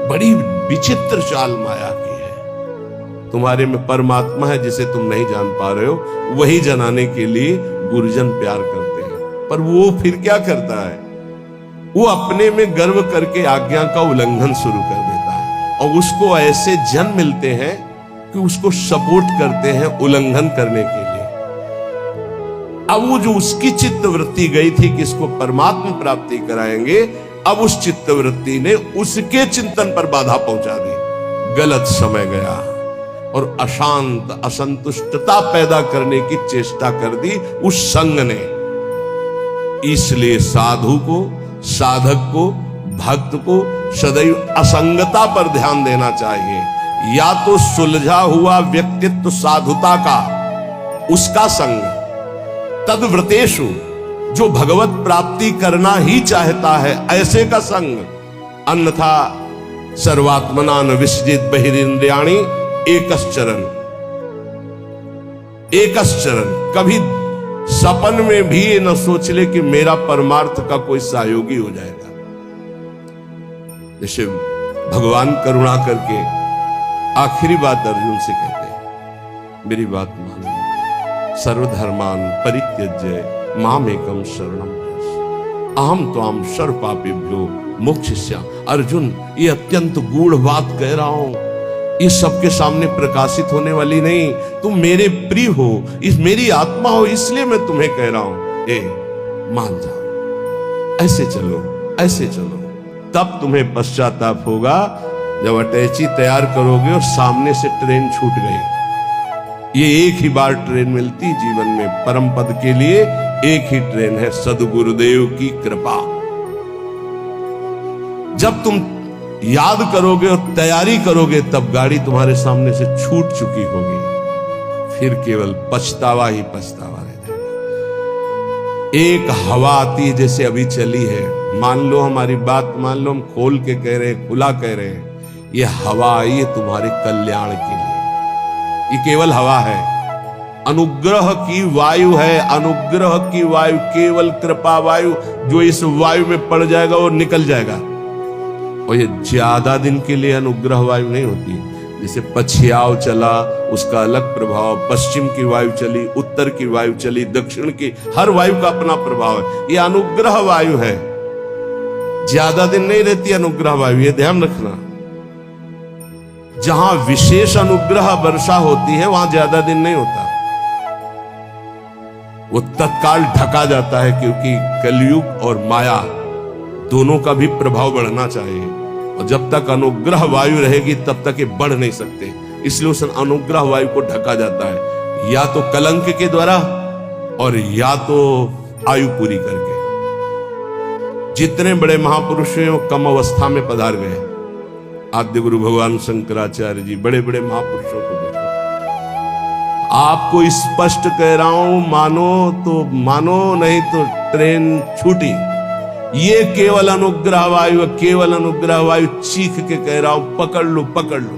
बड़ी विचित्र चाल माया की है। तुम्हारे में परमात्मा है जिसे तुम नहीं जान पा रहे हो, वही जनाने के लिए गुरुजन प्यार करते हैं। पर वो फिर क्या करता है, वो अपने में गर्व करके आज्ञा का उल्लंघन शुरू कर देता है, और उसको ऐसे जन मिलते हैं कि उसको सपोर्ट करते हैं उल्लंघन करने के लिए। अब वो जो उसकी चित्तवृत्ति गई थी कि इसको परमात्मा प्राप्ति कराएंगे, अब उस चित्तवृत्ति ने उसके चिंतन पर बाधा पहुंचा दी। गलत समय गया और अशांत असंतुष्टता पैदा करने की चेष्टा कर दी उस संग ने। इसलिए साधु को, साधक को, भक्त को सदैव असंगता पर ध्यान देना चाहिए। या तो सुलझा हुआ व्यक्तित्व साधुता का, उसका संग, तद्व्रतेषु जो भगवत प्राप्ति करना ही चाहता है ऐसे का संग, अन्यथा सर्वात्मना न विसजित बहिरिंद्रियाणि एकश्चरण। एकश्चरण, कभी सपन में भी ये न सोच ले कि मेरा परमार्थ का कोई सहयोगी हो जाएगा। जैसे भगवान करुणा करके आखिरी बात अर्जुन से कहते हैं, मेरी बात मानो, सर्वधर्मान परित्यज्य मामेकं शरणं व्रज अहम त्वां सर्व पापेभ्यो मोक्षयिष्यामि। अर्जुन, ये अत्यंत गूढ़ बात कह रहा हूं, ये सबके सामने प्रकाशित होने वाली नहीं। तुम मेरे प्रिय हो, इस मेरी आत्मा हो, इसलिए मैं तुम्हें कह रहा हूं, ए मान जाओ, ऐसे चलो, ऐसे चलो। तब तुम्हें पश्चाताप होगा जब अटैची तैयार करोगे और सामने से ट्रेन छूट गई। ये एक ही बार ट्रेन मिलती जीवन में, परम पद के लिए एक ही ट्रेन है, सद्गुरुदेव की कृपा। जब तुम याद करोगे और तैयारी करोगे, तब गाड़ी तुम्हारे सामने से छूट चुकी होगी, फिर केवल पछतावा ही पछतावा रह जाएगा। एक हवा आती है जैसे अभी चली है, मान लो हमारी बात मान लो, हम खोल के कह रहे हैं, खुला कह रहे हैं, ये हवा आई है तुम्हारे कल्याण के लिए। ये केवल हवा है, अनुग्रह की वायु है, अनुग्रह की वायु, केवल कृपा वायु। जो इस वायु में पड़ जाएगा वो निकल जाएगा, और ये ज्यादा दिन के लिए अनुग्रह वायु नहीं होती। जैसे पछियाव चला, उसका अलग प्रभाव, पश्चिम की वायु चली, उत्तर की वायु चली, दक्षिण की, हर वायु का अपना प्रभाव है। ये अनुग्रह वायु है, ज्यादा दिन नहीं रहती अनुग्रह वायु, ये ध्यान रखना। जहां विशेष अनुग्रह वर्षा होती है वहां ज्यादा दिन नहीं होता, वो तत्काल ढका जाता है, क्योंकि कलयुग और माया दोनों का भी प्रभाव बढ़ना चाहिए, और जब तक अनुग्रह वायु रहेगी तब तक ये बढ़ नहीं सकते। इसलिए उस अनुग्रह वायु को ढका जाता है, या तो कलंक के द्वारा और या तो आयु पूरी करके। जितने बड़े महापुरुष हैं वो कम अवस्था में पधार गए। आद्य गुरु भगवान शंकराचार्य जी, बड़े बड़े महापुरुषों को देखो। आपको स्पष्ट कह रहा हूं, मानो तो मानो, नहीं तो ट्रेन छूटी। ये केवल अनुग्रह वायु, केवल अनुग्रह वायु, चीख के कह रहा हूं, पकड़ लो, पकड़ लो,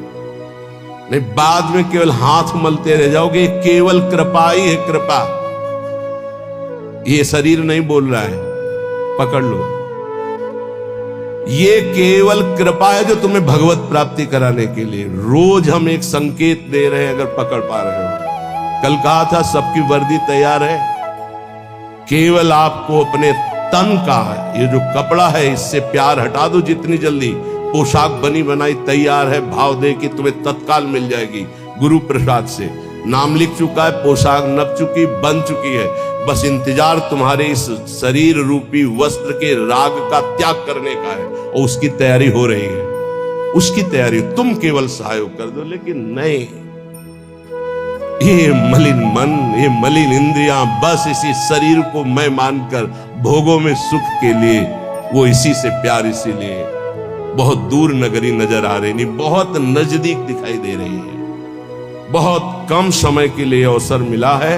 नहीं बाद में केवल हाथ मलते रह जाओगे। केवल कृपा ही है, कृपा। ये शरीर नहीं बोल रहा है, पकड़ लो। ये केवल कृपा है जो तुम्हें भगवत प्राप्ति कराने के लिए। रोज हम एक संकेत दे रहे हैं, अगर पकड़ पा रहे हो। कल कहा था सबकी वर्दी तैयार है, केवल आपको अपने तन का ये जो कपड़ा है इससे प्यार हटा दो जितनी जल्दी। पोशाक बनी बनाई तैयार है, भाव दे कि तुम्हें तत्काल मिल जाएगी गुरु प्रसाद से। नाम लिख चुका है, पोशाक नप चुकी, बन चुकी है, बस इंतजार तुम्हारे इस शरीर रूपी वस्त्र के राग का त्याग करने का है, और उसकी तैयारी हो रही है। उसकी तैयारी तुम केवल सहयोग कर दो। लेकिन नहीं, ये मलिन मन, ये मलिन इंद्रियां बस इसी शरीर को मैं मानकर भोगों में सुख के लिए, वो इसी से प्यार, इसीलिए बहुत दूर नगरी नजर आ रही नहीं, बहुत नजदीक दिखाई दे रही है। बहुत कम समय के लिए अवसर मिला है,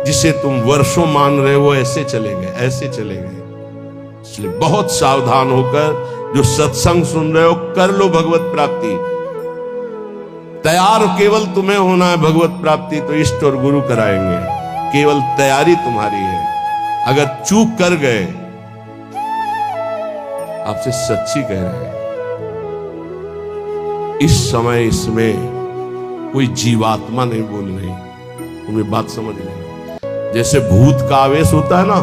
जिसे तुम वर्षों मान रहे हो, ऐसे चले गए, ऐसे चले गए। इसलिए बहुत सावधान होकर जो सत्संग सुन रहे हो, कर लो भगवत प्राप्ति। तैयार केवल तुम्हें होना है भगवत प्राप्ति, तो इष्ट और गुरु कराएंगे। केवल तैयारी तुम्हारी है। अगर चूक कर गए, आपसे सच्ची कह रहे हैं, इस समय इसमें कोई जीवात्मा नहीं बोल रही। तुम्हें बात समझ लेना। जैसे भूत का आवेश होता है ना,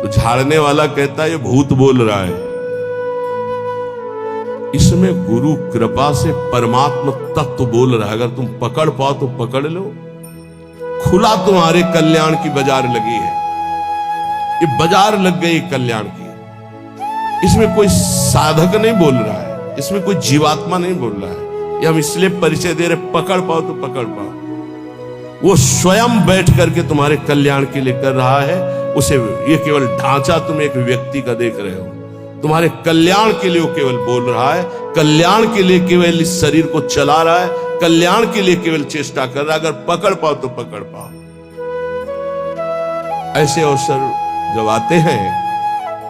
तो झाड़ने वाला कहता है ये भूत बोल रहा है। इसमें गुरु कृपा से परमात्मा तत्व बोल रहा है। अगर तुम पकड़ पाओ तो पकड़ लो। खुला तुम्हारे कल्याण की बाजार लगी है। ये बाजार लग गई कल्याण की। इसमें कोई साधक नहीं बोल रहा है, इसमें कोई जीवात्मा नहीं बोल रहा है। ये हम इसलिए परिचय दे रहे, पकड़ पाओ तो पकड़ पाओ। वो स्वयं बैठ करके तुम्हारे कल्याण के लिए कर रहा है। उसे ये केवल ढांचा तुम एक व्यक्ति का देख रहे हो। तुम्हारे कल्याण के लिए वो केवल बोल रहा है, कल्याण के लिए केवल इस शरीर को चला रहा है, कल्याण के लिए केवल चेष्टा कर रहा है। अगर पकड़ पाओ तो पकड़ पाओ। ऐसे अवसर जब आते हैं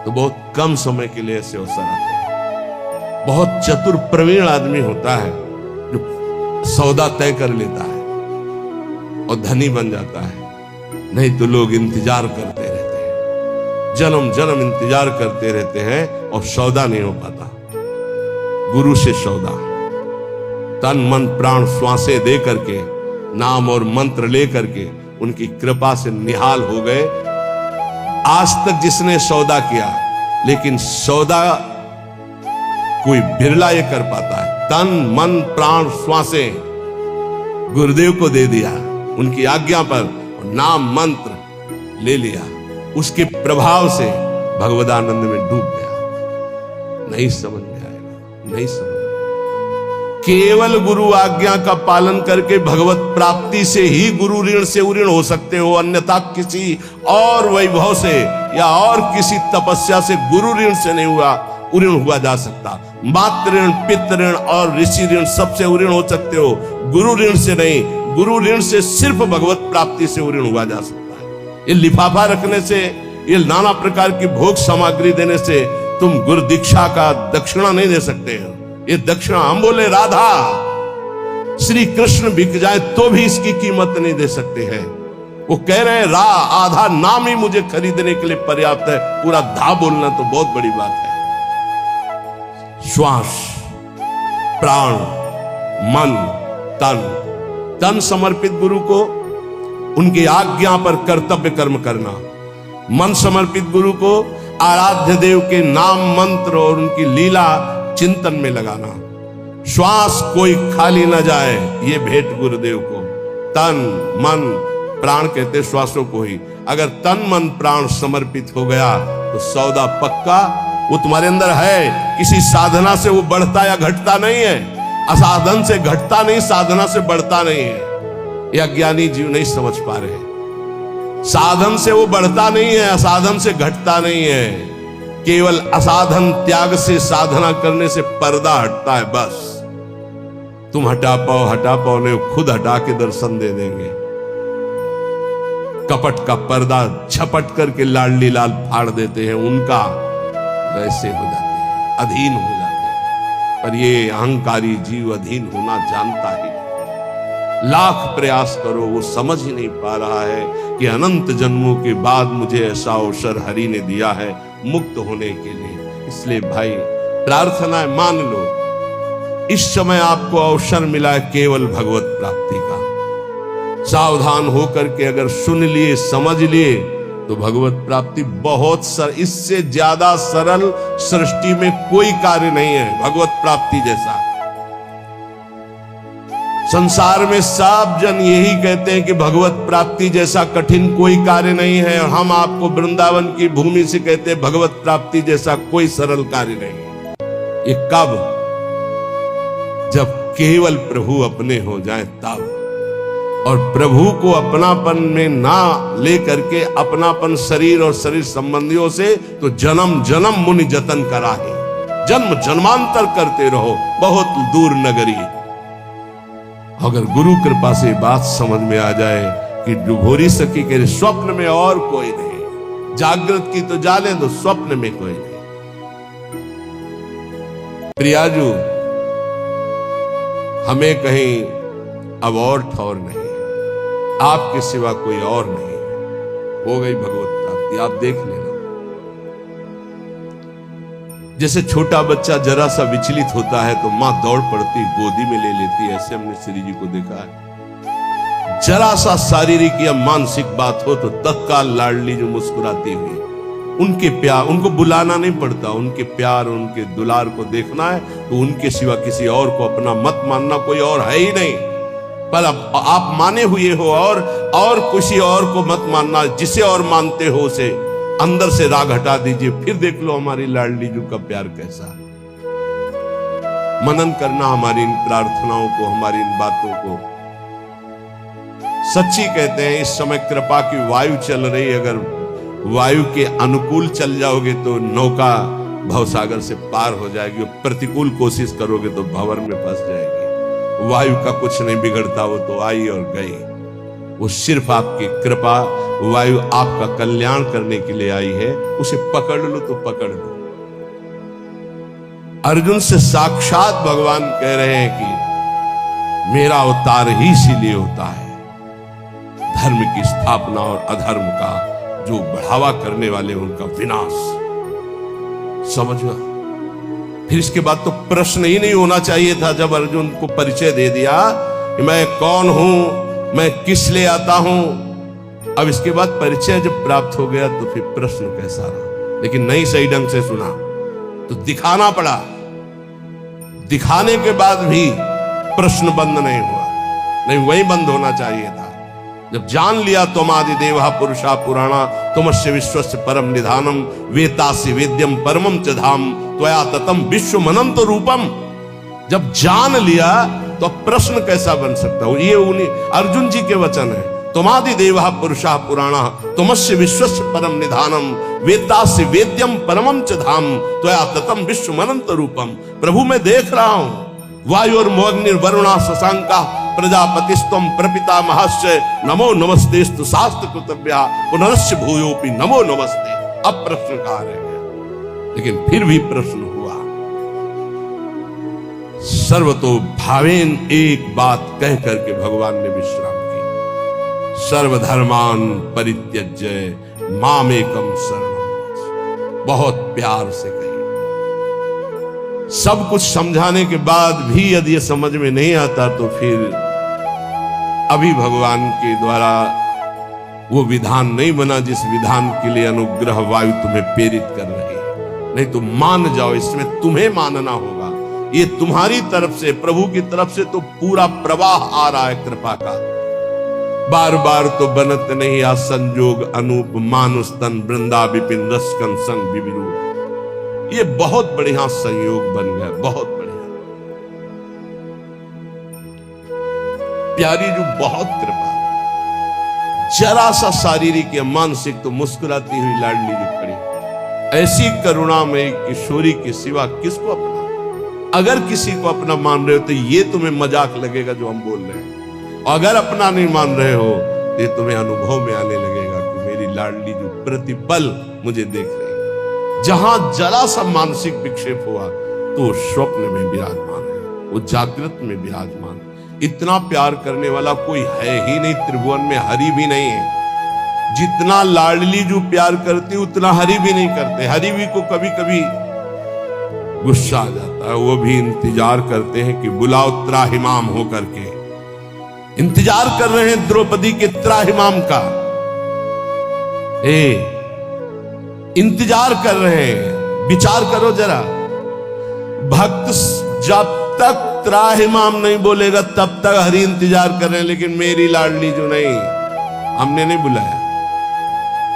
तो बहुत कम समय के लिए ऐसे अवसर आते हैं। बहुत चतुर प्रवीण आदमी होता है जो सौदा तय कर लेता है और धनी बन जाता है। नहीं तो लोग इंतजार करते रहते हैं, जन्म जन्म इंतजार करते रहते हैं और सौदा नहीं हो पाता। गुरु से सौदा, तन मन प्राण श्वासें दे करके, नाम और मंत्र ले करके उनकी कृपा से निहाल हो गए। आज तक जिसने सौदा किया, लेकिन सौदा कोई बिरला ये कर पाता है। तन मन प्राण श्वासें गुरुदेव को दे दिया, उनकी आज्ञा पर नाम मंत्र ले लिया, उसके प्रभाव से भगवदानंद में डूब गया। नहीं समझ में आएगा, नहीं समझ में। केवल गुरु आज्ञा का पालन करके भगवत प्राप्ति से ही गुरु ऋण से उऋण हो सकते हो, अन्यथा किसी और वैभव से या और किसी तपस्या से गुरु ऋण से नहीं उऋण हुआ जा सकता। मातृ ऋण, पितृ ऋण और ऋषि ऋण सबसे उऋण हो सकते हो, गुरु ऋण से नहीं। गुरु ऋण से सिर्फ भगवत प्राप्ति से उऋण हुआ जा सकता है। ये लिफाफा रखने से, ये नाना प्रकार की भोग सामग्री देने से तुम गुरु दीक्षा का दक्षिणा नहीं दे सकते हो। ये दक्षिणा, हम बोले राधा श्री कृष्ण बिक जाए तो भी इसकी कीमत नहीं दे सकते हैं। वो कह रहे हैं आधा नाम ही मुझे खरीदने के लिए पर्याप्त है, पूरा धा बोलना तो बहुत बड़ी बात है। श्वास, प्राण, मन, तन समर्पित गुरु को, उनकी आज्ञा पर कर्तव्य कर्म करना। मन समर्पित गुरु को आराध्य देव के नाम मंत्र और उनकी लीला चिंतन में लगाना। श्वास कोई खाली न जाए, ये भेंट गुरुदेव को। तन मन प्राण कहते श्वासों को ही। अगर तन मन प्राण समर्पित हो गया तो सौदा पक्का। वो तुम्हारे अंदर है, किसी साधना से वो बढ़ता या घटता नहीं है। असाधन से घटता नहीं, साधना से बढ़ता नहीं है। ये अज्ञानी जीव नहीं समझ पा रहे। साधन से वो बढ़ता नहीं है, असाधन से घटता नहीं है। केवल असाधन त्याग से साधना करने से पर्दा हटता है। बस तुम हटा पाओ नहीं, खुद हटा के दर्शन दे देंगे। कपट का पर्दा झपट करके लाडली लाल फाड़ देते हैं, उनका वैसे हो जाते हैं, अधीन हो जाते हैं। पर ये अहंकारी जीव अधीन होना जानता ही नहीं। लाख प्रयास करो, वो समझ ही नहीं पा रहा है कि अनंत जन्मों के बाद मुझे ऐसा अवसर हरि ने दिया है मुक्त होने के लिए। इसलिए भाई प्रार्थना है, मान लो इस समय आपको अवसर मिला है केवल भगवत प्राप्ति का। सावधान होकर के अगर सुन लिए, समझ लिए तो भगवत प्राप्ति बहुत इससे ज्यादा सरल सृष्टि में कोई कार्य नहीं है भगवत प्राप्ति जैसा। संसार में सब जन यही कहते हैं कि भगवत प्राप्ति जैसा कठिन कोई कार्य नहीं है, और हम आपको वृंदावन की भूमि से कहते हैं भगवत प्राप्ति जैसा कोई सरल कार्य नहीं। ये कब? जब केवल प्रभु अपने हो जाए तब। और प्रभु को अपनापन में ना लेकर के अपनापन शरीर और शरीर संबंधियों से तो जन्म जन्म मुनि जतन कराहे, जन्म जन्मांतर करते रहो बहुत दूर नगरी। अगर गुरु कृपा से बात समझ में आ जाए कि डुभोरी सखी के स्वप्न में और कोई नहीं, जागृत की तो जाने दो, स्वप्न में कोई नहीं। प्रियाजू, हमें कहीं अब और ठौर नहीं, आपके सिवा कोई और नहीं। हो गई भगवत प्राप्ति, आप देख लेना। जैसे छोटा बच्चा जरा सा विचलित होता है तो मां दौड़ पड़ती गोदी में ले लेती है, ऐसे हमने श्री जी को देखा है। जरा सा शारीरिक या मानसिक बात हो तो तत्काल लाडली जो मुस्कुराती हुई, उनके प्यार, उनको बुलाना नहीं पड़ता, उनके प्यार उनके दुलार को देखना है तो उनके सिवा किसी और को अपना मत मानना कोई और है ही नहीं। पर अब आप माने हुए हो और किसी और को मत मानना, जिसे और मानते हो उसे अंदर से राग हटा दीजिए, फिर देख लो हमारी लाडली जी का प्यार कैसा। मनन करना हमारी इन प्रार्थनाओं को, हमारी इन बातों को। सच्ची कहते हैं इस समय कृपा की वायु चल रही, अगर वायु के अनुकूल चल जाओगे तो नौका भवसागर से पार हो जाएगी, प्रतिकूल कोशिश करोगे तो भंवर में फंस जाएगी। वायु का कुछ नहीं बिगड़ता, वो तो आई और गई। वो सिर्फ आपकी कृपा, वायु आपका कल्याण करने के लिए आई है, उसे पकड़ लो तो पकड़ लो। अर्जुन से साक्षात भगवान कह रहे हैं कि मेरा अवतार ही इसीलिए होता है, धर्म की स्थापना और अधर्म का जो बढ़ावा करने वाले उनका विनाश। समझना। फिर इसके बाद तो प्रश्न ही नहीं होना चाहिए था जब अर्जुन को परिचय दे दिया कि मैं कौन हूं, मैं किस लिए आता हूं। अब इसके बाद परिचय जब प्राप्त हो गया तो फिर प्रश्न कैसा रहा, लेकिन नहीं सही ढंग से सुना तो दिखाना पड़ा। दिखाने के बाद भी प्रश्न बंद नहीं हुआ, नहीं वही बंद होना चाहिए था। जब जान लिया त्वमादि देवा पुरुषा पुराणा तुमस्य विश्वस्य परम निधानम वेतासि वेद्यम परमम च धाम त्वया ततम विश्वमनंत रूपम। जब जान लिया तो प्रश्न कैसा बन सकता है। ये उन्हीं अर्जुन जी के वचन है, तुमादि देवा पुरुषा पुराणा तुमस्य विश्वस्य परम निधानम वेतासि वेद्यम परमम च धाम त्वया ततम विश्वमनंत रूपम। प्रभु मैं देख रहा हूं, वायु और वरुणा शशांका प्रजापतिस्तम प्रपिता महस्य नमो नमस्तेस्तु शास्त्र कृतव्या पुनरस्य भूयोपि नमो नमस्ते। अब प्रश्न कहां रह गया, लेकिन फिर भी प्रश्न हुआ। सर्वतो भावेन एक बात कह करके भगवान ने विश्राम की, सर्वधर्मान परित्यज्य मामेकम शरणम। बहुत प्यार से कही। सब कुछ समझाने के बाद भी यदि ये समझ में नहीं आता तो फिर अभी भगवान के द्वारा वो विधान नहीं बना जिस विधान के लिए अनुग्रह वायु तुम्हें प्रेरित कर रही है। नहीं तो मान जाओ, इसमें तुम्हें मानना होगा। ये तुम्हारी तरफ से, प्रभु की तरफ से तो पूरा प्रवाह आ रहा है कृपा का। बार बार तो बनत नहीं आ संजोग अनूप मानुष तन वृंदा विपिन रसकन संग विविरू। ये बहुत बढ़िया संयोग बन गया, बहुत बढ़िया। प्यारी जो बहुत कृपा, जरा सा शारीरिक या मानसिक तो मुस्कुराती हुई लाडली जो खड़ी। ऐसी करुणा में किशोरी के सिवा किसको अपना, अगर किसी को अपना मान रहे हो तो ये तुम्हें मजाक लगेगा जो हम बोल रहे हैं, और अगर अपना नहीं मान रहे हो तो ये तुम्हें अनुभव में आने लगेगा कि मेरी लाडली जो प्रतिपल मुझे देख रही। जहां जरा सा मानसिक विक्षेप हुआ तो स्वप्न में विराजमान है, वो जागृत में विराजमान। इतना प्यार करने वाला कोई है ही नहीं त्रिभुवन में, हरि भी नहीं है। जितना लाडली जो प्यार करती उतना हरि भी नहीं करते। हरि भी को कभी कभी गुस्सा आ जाता है, वो भी इंतजार करते हैं कि बुलाओ त्राहिमाम हो करके। इंतजार कर रहे हैं द्रौपदी के त्राहिमाम का, इंतजार कर रहे हैं। विचार करो जरा, भक्त जब तक त्राहिमाम नहीं बोलेगा तब तक हरि इंतजार कर रहे हैं, लेकिन मेरी लाडली जो नहीं, हमने नहीं बुलाया।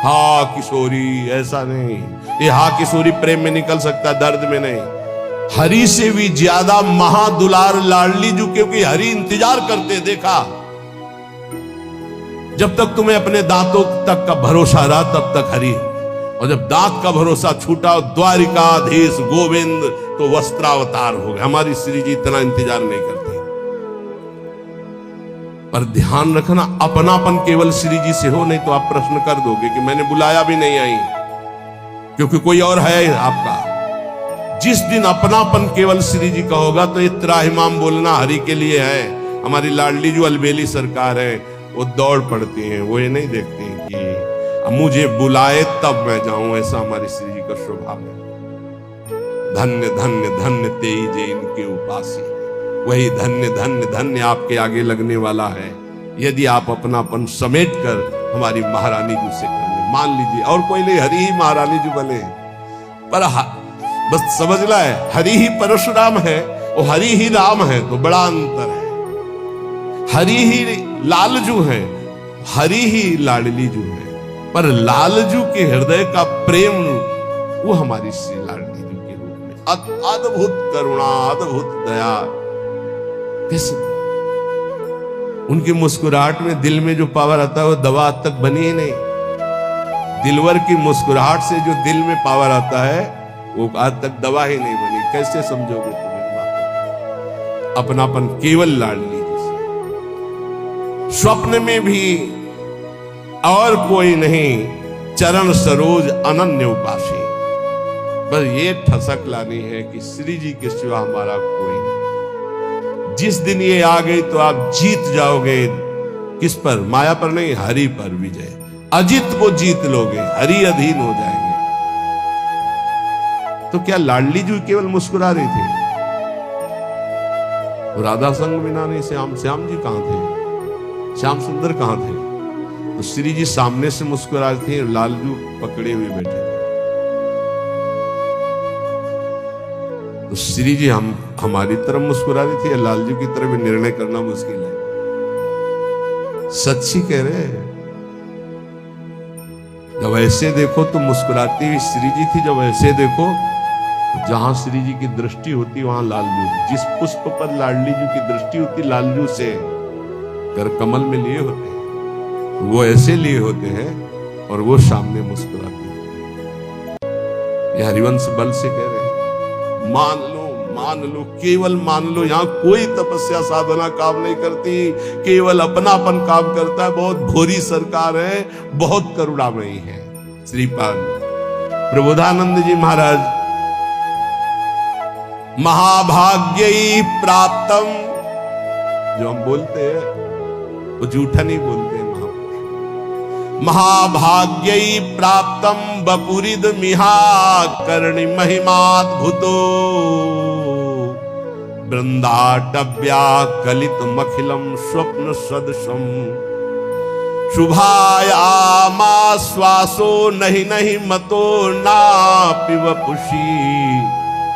हा किशोरी, ऐसा नहीं। ये हा किशोरी प्रेम में निकल सकता, दर्द में नहीं। हरि से भी ज्यादा महादुलार लाडली जो, क्योंकि हरि इंतजार करते देखा। जब तक तुम्हें अपने दांतों तक का भरोसा रहा तब तक हरि, और जब दांत का भरोसा छूटा द्वारिकाधीश गोविंद तो वस्त्रावतार हो गए। हमारी श्री जी इतना इंतजार नहीं करती। पर ध्यान रखना, अपनापन केवल श्री जी से हो, नहीं तो आप प्रश्न कर दोगे कि मैंने बुलाया भी नहीं आई, क्योंकि कोई और है आपका। जिस दिन अपनापन केवल श्री जी का होगा तो ये त्राहिमाम बोलना हरि के लिए है। हमारी लाडली जो अलबेली सरकार है वो दौड़ पड़ती हैं, वो ये नहीं देखती हैं कि मुझे बुलाए तब मैं जाऊं, ऐसा हमारी श्री जी का स्वभाव है। धन्य धन्य धन्य तेई जे इनके उपासी। वही धन्य धन्य धन्य आपके आगे लगने वाला है यदि आप अपनापन समेट कर हमारी महारानी जी से कर ले। मान लीजिए और कोई नहीं, हरि ही महारानी जी बने, पर बस समझ ला है हरि ही परशुराम है और हरि ही राम है, तो बड़ा अंतर है। हरि ही लालजू है, हरि ही लाडली जू है, पर लालजू के हृदय का प्रेम वो हमारी श्री लाडली जू के रूप में अद्भुत करुणा, अद्भुत दया। कैसे उनकी मुस्कुराहट में दिल में जो पावर आता है वो दवा आज तक बनी ही नहीं। दिलवर की मुस्कुराहट से जो दिल में पावर आता है वो आज तक दवा ही नहीं बनी। कैसे समझोगे तुम इन बातों? अपनापन केवल लाडली जैसे। स्वप्न में भी और कोई नहीं, चरण सरोज अनन्य उपासी। बस ये ठसक लानी है कि श्री जी के सिवा हमारा कोई नहीं। जिस दिन ये आ गई तो आप जीत जाओगे। किस पर? माया पर नहीं, हरि पर विजय। अजित को जीत लोगे, हरि अधीन हो जाएंगे। तो क्या लाडली जी केवल मुस्कुरा रही थी? तो राधा संग बिना नहीं श्याम जी कहां थे? श्याम सुंदर कहां थे? तो श्री जी सामने से मुस्कुरा रही थी, लालजू पकड़े हुए बैठे थे। तो श्री जी हमारी तरफ मुस्कुरा रही थी या लालजू की तरफ? निर्णय करना मुश्किल है। सच्ची कह रहे हैं। जब ऐसे देखो तो मुस्कुराती हुई श्री जी थी, जब ऐसे देखो तो जहां श्री जी की दृष्टि होती वहां लालजू। जिस पुष्प पर लाडली जी की दृष्टि होती लालजू से कर कमल में लिए होते हैं, वो ऐसे लिए होते हैं और वो सामने मुस्कुराते हैं। ये हरिवंश बल से कह रहे हैं। मान लो, केवल मान लो। यहां कोई तपस्या साधना काम नहीं करती, केवल अपनापन काम करता है। बहुत भोरी सरकार है, बहुत करुणामयी है। श्रीपाद प्रबोधानंद जी महाराज, महाभाग्यई प्राप्तम, जो हम बोलते हैं वो झूठा नहीं बोलते हैं। महाभाग्यई प्राप्तम बपुरिद मिहा कर्णि महिमाद्भुतो वृंदाटव्या कलित मखिलम स्वप्न सदृशम शुभायामा श्वासो नहीं नहीं मतो नापि वपुषी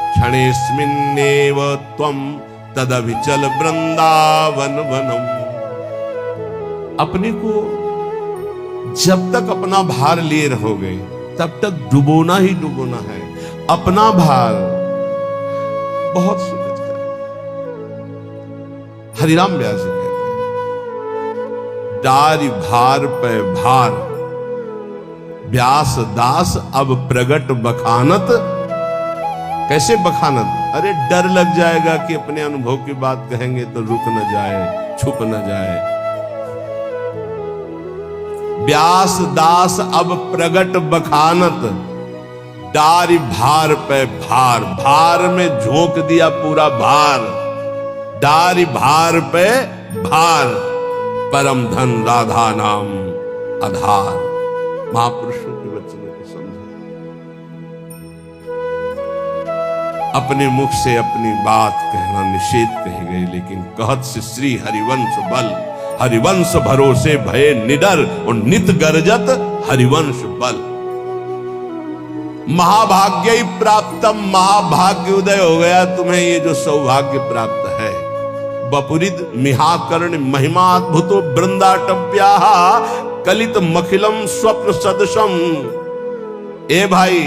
क्षणेस्मिन्नेव त्वं तदभिचल वृंदावन वनम। अपने को जब तक अपना भार लिए रहोगे तब तक डुबोना ही डुबोना है। अपना भार बहुत सुंदर हरिराम व्यास कहते हैं, डारी भार पे भार व्यास दास अब प्रगट बखानत। कैसे बखानत? अरे डर लग जाएगा कि अपने अनुभव की बात कहेंगे तो रुक न जाए, छुप न जाए। व्यास दास अब प्रगट बखानत, डारी भार पे भार। भार में झोंक दिया पूरा भार, डारी भार पे भार। परम धन राधा नाम आधार। महापुरुषों के वचनों को समझो। अपने मुख से अपनी बात कहना निषेध कही गई, लेकिन कहत से श्री हरिवंश बल। हरिवंश भरोसे भये निडर और नित गर्जत हरिवंश बल। महाभाग्य प्राप्तम, महाभाग्य उदय हो गया तुम्हें, ये जो सौभाग्य प्राप्त है। बपुरिद मिहाकर्ण महिमाद्भुतो वृंदाटव्या कलित मखिलम स्वप्न सदृशम। ए भाई,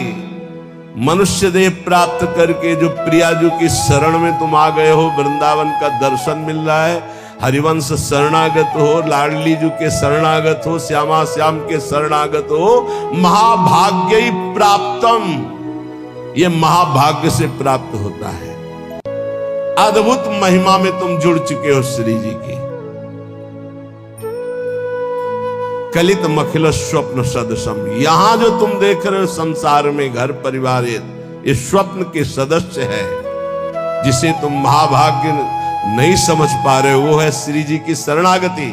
मनुष्य देह प्राप्त करके जो प्रियाजू की शरण में तुम आ गए हो, वृंदावन का दर्शन मिल रहा है। हरिवंश शरणागत हो, लाडली जू के शरणागत हो, श्यामा श्याम के शरणागत हो। महाभाग्य प्राप्तम, ये महाभाग्य से प्राप्त होता है। अद्भुत महिमा में तुम जुड़ चुके हो श्री जी की। कलित मखिल स्वप्न सदृशम, यहां जो तुम देख रहे हो संसार में घर परिवार, ये स्वप्न के सदस्य है। जिसे तुम महाभाग्य नहीं समझ पा रहे हो वो है श्री जी की शरणागति।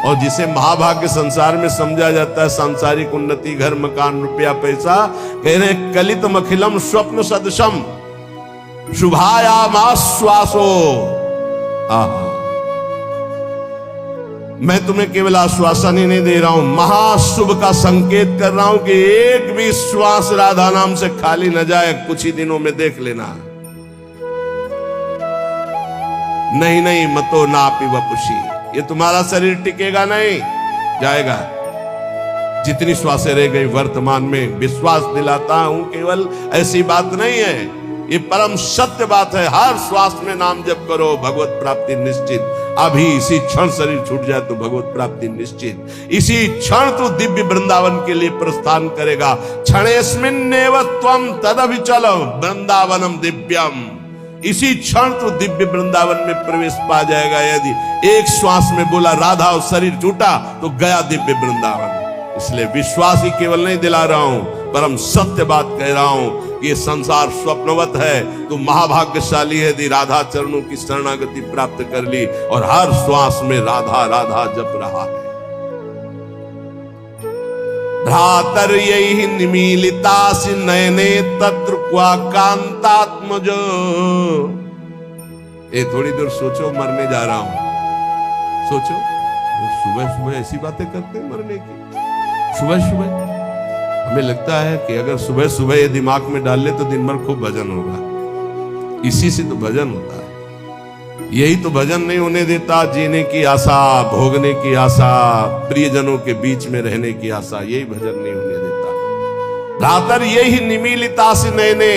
और जिसे महाभाग्य संसार में समझा जाता है सांसारिक उन्नति, घर मकान रुपया पैसा, कह रहे कलित मखिलम स्वप्न सदृशम। शुभायामाश्वासो। आहा, मैं तुम्हें केवल आश्वासन ही नहीं दे रहा हूं, महाशुभ का संकेत कर रहा हूं कि एक भी श्वास राधा नाम से खाली न जाए। कुछ ही दिनों में देख लेना। नहीं नहीं मतो नापी वपुषी, ये तुम्हारा शरीर टिकेगा नहीं, जाएगा। जितनी श्वासें रह गई वर्तमान में, विश्वास दिलाता हूं केवल ऐसी बात नहीं है, ये परम सत्य बात है। हर श्वास में नाम जप करो, भगवत प्राप्ति निश्चित। अभी इसी क्षण शरीर छूट जाए तो भगवत प्राप्ति निश्चित। इसी क्षण तू दिव्य वृंदावन के लिए प्रस्थान करेगा। क्षणेस्मिन्नेव त्वं तदभिचलम् वृंदावनम दिव्यम। इसी क्षण तू दिव्य वृंदावन में प्रवेश पा जाएगा। यदि एक श्वास में बोला राधा और शरीर छूटा तो गया दिव्य वृंदावन। इसलिए विश्वास ही केवल नहीं दिला रहा हूं, परम सत्य बात कह रहा हूं कि ये संसार स्वप्नवत है। तू महाभाग्यशाली है यदि राधा चरणों की शरणागति प्राप्त कर ली और हर श्वास में राधा राधा जप रहा है। भ्रातर यही निमीलितासि नयने तत्र क्वा कांतात्मजो। ये थोड़ी देर सोचो, मरने जा रहा हूं। सोचो, सुबह सुबह ऐसी बातें करते हैं मरने की। सुबह सुबह हमें लगता है कि अगर सुबह सुबह ये दिमाग में डाल ले तो दिन भर खूब भजन होगा। इसी से तो भजन होता है। यही तो भजन नहीं होने देता जीने की आशा, भोगने की आशा, प्रियजनों के बीच में रहने की आशा, यही भजन नहीं होने देता। भ्रातर यही निमीलिता से नयने,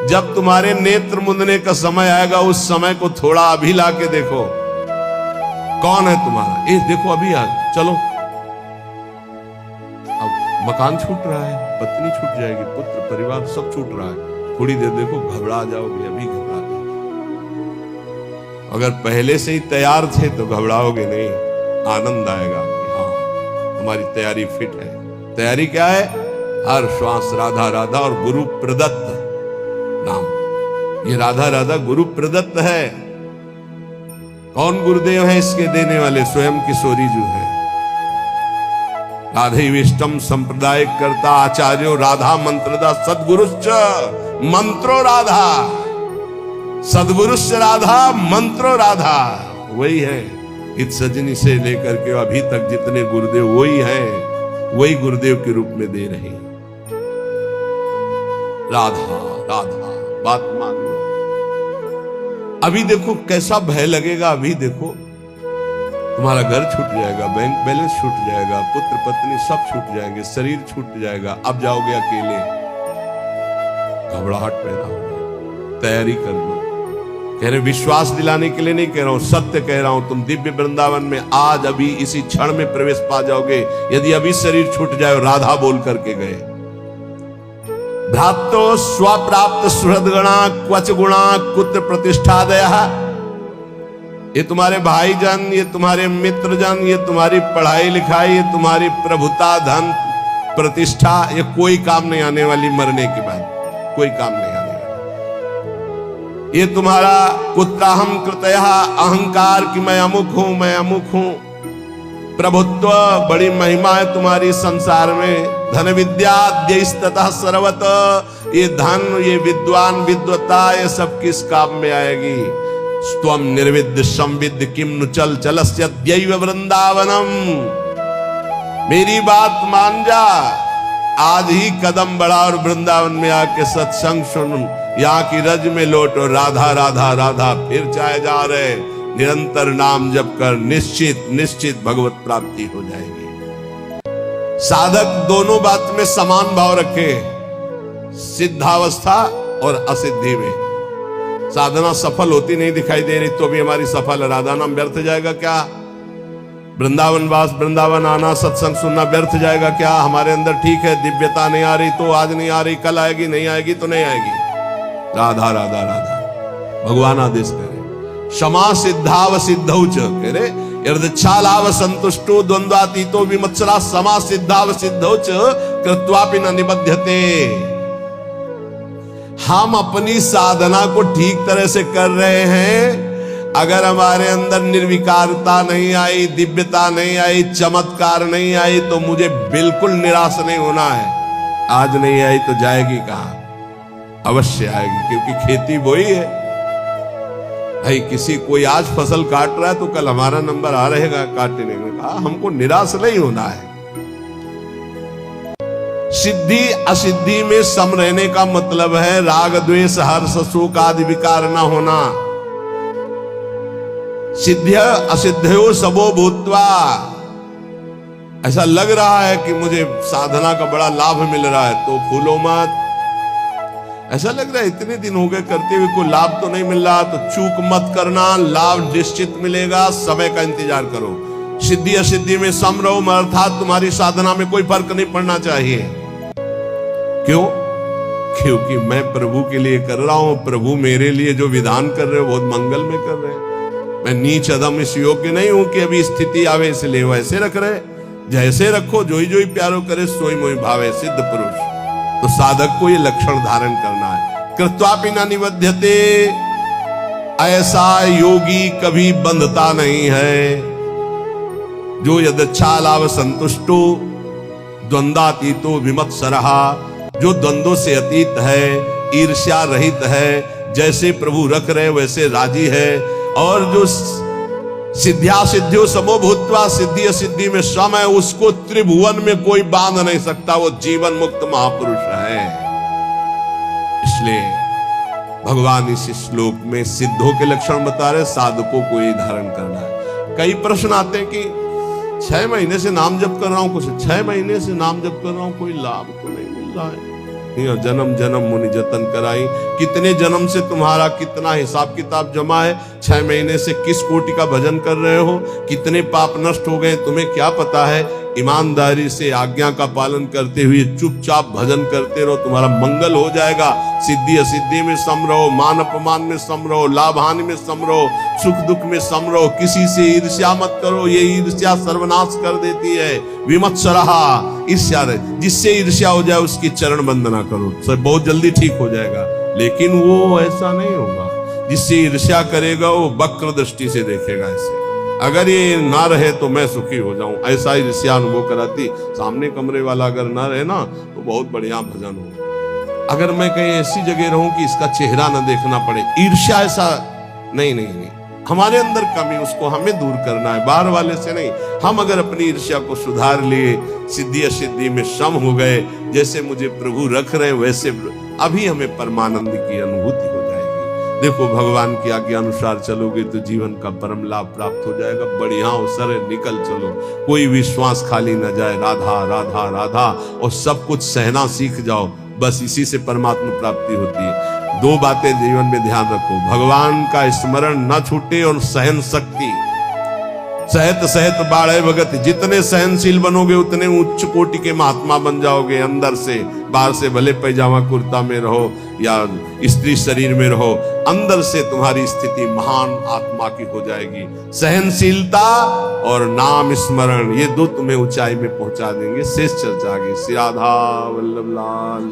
जब तुम्हारे नेत्र मुंदने का समय आएगा उस समय को थोड़ा अभी ला के देखो। कौन है तुम्हारा? ये देखो अभी आ, चलो। मकान छूट रहा है, पत्नी छूट जाएगी, पुत्र परिवार सब छूट रहा है। थोड़ी देर देखो, घबरा जाओगे, अभी घबरा जाओगे। अगर पहले से ही तैयार थे तो घबराओगे नहीं, आनंद आएगा कि हाँ हमारी तैयारी फिट है। तैयारी क्या है? हर श्वास राधा राधा और गुरु प्रदत्त नाम। ये राधा राधा गुरु प्रदत्त है। कौन गुरुदेव है इसके देने वाले? स्वयं किशोरी जी है। राधे विष्टम संप्रदाय करता आचार्यो राधा मंत्रदा सदगुरुश्च मंत्रो राधा। सदगुरुश्च राधा मंत्रो राधा। वही है इत सजनी से लेकर के अभी तक जितने गुरुदेव वही हैं, वही गुरुदेव के रूप में दे रहे हैं। राधा राधा, बात मान लो। अभी देखो कैसा भय लगेगा। अभी देखो तुम्हारा घर छूट जाएगा, बैंक बैलेंस छूट जाएगा, पुत्र पत्नी सब छूट जाएंगे, शरीर छूट जाएगा। अब जाओगे अकेले, घबराहट पैदा होगी। तैयारी कर लो। कह रहे विश्वास दिलाने के लिए नहीं कह रहा हूं, सत्य कह रहा हूं। तुम दिव्य वृंदावन में आज अभी इसी क्षण में प्रवेश पा जाओगे यदि अभी शरीर छूट जाए और राधा बोल करके गए। भ्रातो स्वप्राप्त सुहृदगणा क्वच गुणा कुत्र प्रतिष्ठादयः। ये तुम्हारे भाईजान, ये तुम्हारे मित्रजन, ये तुम्हारी पढ़ाई लिखाई, ये तुम्हारी प्रभुता, धन, प्रतिष्ठा, ये कोई काम नहीं आने वाली। मरने के बाद कोई काम नहीं आने वाली। ये तुम्हारा कुत्राहम कृतयः अहंकार कि मैं अमुक हूं, मैं अमुक हूं, प्रभुत्व, बड़ी महिमा है तुम्हारी संसार में। धन विद्या द्यस्ततः सर्वत। ये धन, ये विद्वान, विद्वता, ये सब किस काम में आएगी? स्वम निर्विद्य संविद्य किम नु चल चलस्य दैव वृंदावनम। मेरी बात मान जा, आज ही कदम बढ़ा और वृंदावन में आके सत्संग सुन, यहाँ की रज में लौट और राधा राधा राधा फिर चाहे जा रहे। निरंतर नाम जप कर, निश्चित निश्चित भगवत प्राप्ति हो जाएगी। साधक दोनों बात में समान भाव रखे, सिद्धावस्था और असिद्धि में। साधना सफल होती नहीं दिखाई दे रही तो भी हमारी सफल, राधा नाम व्यर्थ जाएगा क्या? वृंदावन वास, वृंदावन आना, सत्संग सुनना व्यर्थ जाएगा क्या? हमारे अंदर ठीक है दिव्यता नहीं आ रही तो आज नहीं आ रही, कल आएगी, नहीं आएगी तो नहीं आएगी। राधा राधा राधा, भगवान आदेश करे। क्षमा सिद्धाव सिद्धौच, कह रहे यदच्छालाव संतुष्टो द्वंद्वातीतो विमत्सरा समा सिद्धाव सिद्धौच कृत्वापि न निबध्यते। हम अपनी साधना को ठीक तरह से कर रहे हैं, अगर हमारे अंदर निर्विकारता नहीं आई, दिव्यता नहीं आई, चमत्कार नहीं आई तो मुझे बिल्कुल निराश नहीं होना है। आज नहीं आई तो जाएगी कहां? अवश्य आएगी, क्योंकि खेती वही है भाई। किसी कोई आज फसल काट रहा है तो कल हमारा नंबर आ रहेगा काटने में। कहा हमको निराश नहीं होना है। सिद्धि असिद्धि में सम रहने का मतलब है राग द्वेष हर्ष शोक आदि विकार न होना। सिद्ध्य असिद्धयो सबो भूत्वा। ऐसा लग रहा है कि मुझे साधना का बड़ा लाभ मिल रहा है तो फूलो मत। ऐसा लग रहा है इतने दिन हो गए करते हुए कोई लाभ तो नहीं मिल रहा, तो चूक मत करना, लाभ निश्चित मिलेगा, समय का इंतजार करो। सिद्धि असिद्धि में सम रहो, अर्थात तुम्हारी साधना में कोई फर्क नहीं पड़ना चाहिए। क्यों? क्योंकि मैं प्रभु के लिए कर रहा हूं, प्रभु मेरे लिए जो विधान कर रहे हो बहुत मंगल में कर रहे हैं। मैं नीच अधम इस योग्य नहीं हूं कि अभी स्थिति आवे इसलिए वैसे रख रहे। जैसे रखो, जोई जोई प्यारो करे सोई मोई भावे, सिद्ध पुरुष। तो साधक को ये लक्षण धारण करना है। कृत्वापि न निबध्यते, ऐसा योगी कभी बंधता नहीं है। जो यदच्छा लाभ संतुष्टो द्वंद्वातीतो विमत्सरहा। जो द्वंद्वों से अतीत है, ईर्ष्या रहित है, जैसे प्रभु रख रहे वैसे राजी है। और जो सिद्ध्या सिद्धियों समो भूत्वा, सिद्धि असिद्धि में सम है, उसको त्रिभुवन में कोई बांध नहीं सकता। वो जीवन मुक्त महापुरुष है। इसलिए भगवान इस श्लोक में सिद्धों के लक्षण बता रहे, साधकों को ये धारण करना है। कई प्रश्न आते हैं कि 6 महीने से नाम जप कर रहा हूं, कुछ 6 महीने से नाम जप कर रहा हूं, कोई लाभ तो नहीं मिल रहा है। जन्म जन्म मुनि जतन कराई। कितने जन्म से तुम्हारा कितना हिसाब किताब जमा है? 6 महीने से किस कोटि का भजन कर रहे हो? कितने पाप नष्ट हो गए तुम्हें क्या पता है? ईमानदारी से आज्ञा का पालन करते हुए चुपचाप भजन करते रहो, तुम्हारा मंगल हो जाएगा। सिद्धि असिद्धि में सम रहो, मान अपमान में सम रहो, लाभ हानि में सम रहो, सुख दुख में सम रहो। किसी से ईर्ष्या मत करो, ये ईर्ष्या सर्वनाश कर देती है। विमत्सरहा, ईर्ष्या, जिससे ईर्ष्या हो जाए उसकी चरण वंदना करो, सब बहुत जल्दी ठीक हो जाएगा। लेकिन वो ऐसा नहीं होगा। जिससे ईर्ष्या करेगा वो वक्र दृष्टि से देखेगा। ऐसे अगर ये ना रहे तो मैं सुखी हो जाऊं, ऐसा ईर्ष्या अनुभव कराती। सामने कमरे वाला अगर ना रहे ना तो बहुत बढ़िया भजन हो। अगर मैं कहीं ऐसी जगह रहूं कि इसका चेहरा ना देखना पड़े, ईर्ष्या ऐसा नहीं। हमारे अंदर कमी, उसको हमें दूर करना है, बाहर वाले से नहीं। हम अगर अपनी ईर्ष्या को सुधार लिए, सिद्धि असिद्धि में सम हो गए, जैसे मुझे प्रभु रख रहे वैसे अभी हमें परमानंद की अनुभूति हो जाएगी। देखो भगवान की आज्ञा अनुसार चलोगे तो जीवन का परम लाभ प्राप्त हो जाएगा। बढ़िया अवसर है, निकल चलो, कोई विश्वास खाली न जाए। राधा राधा राधा, और सब कुछ सहना सीख जाओ। बस इसी से परमात्मा प्राप्ति होती है। 2 बातें जीवन में ध्यान रखो, भगवान का स्मरण न छूटे और सहन शक्ति। सहत सहत बाढ़े भगत, जितने सहनशील बनोगे उतने उच्च कोटि के महात्मा बन जाओगे। अंदर से, बाहर से भले पैजामा कुर्ता में रहो या स्त्री शरीर में रहो, अंदर से तुम्हारी स्थिति महान आत्मा की हो जाएगी। सहनशीलता और नाम स्मरण, ये 2 तुम्हें ऊंचाई में पहुंचा देंगे। शेष चर्चा आगे। श्री राधा वल्लभ लाल।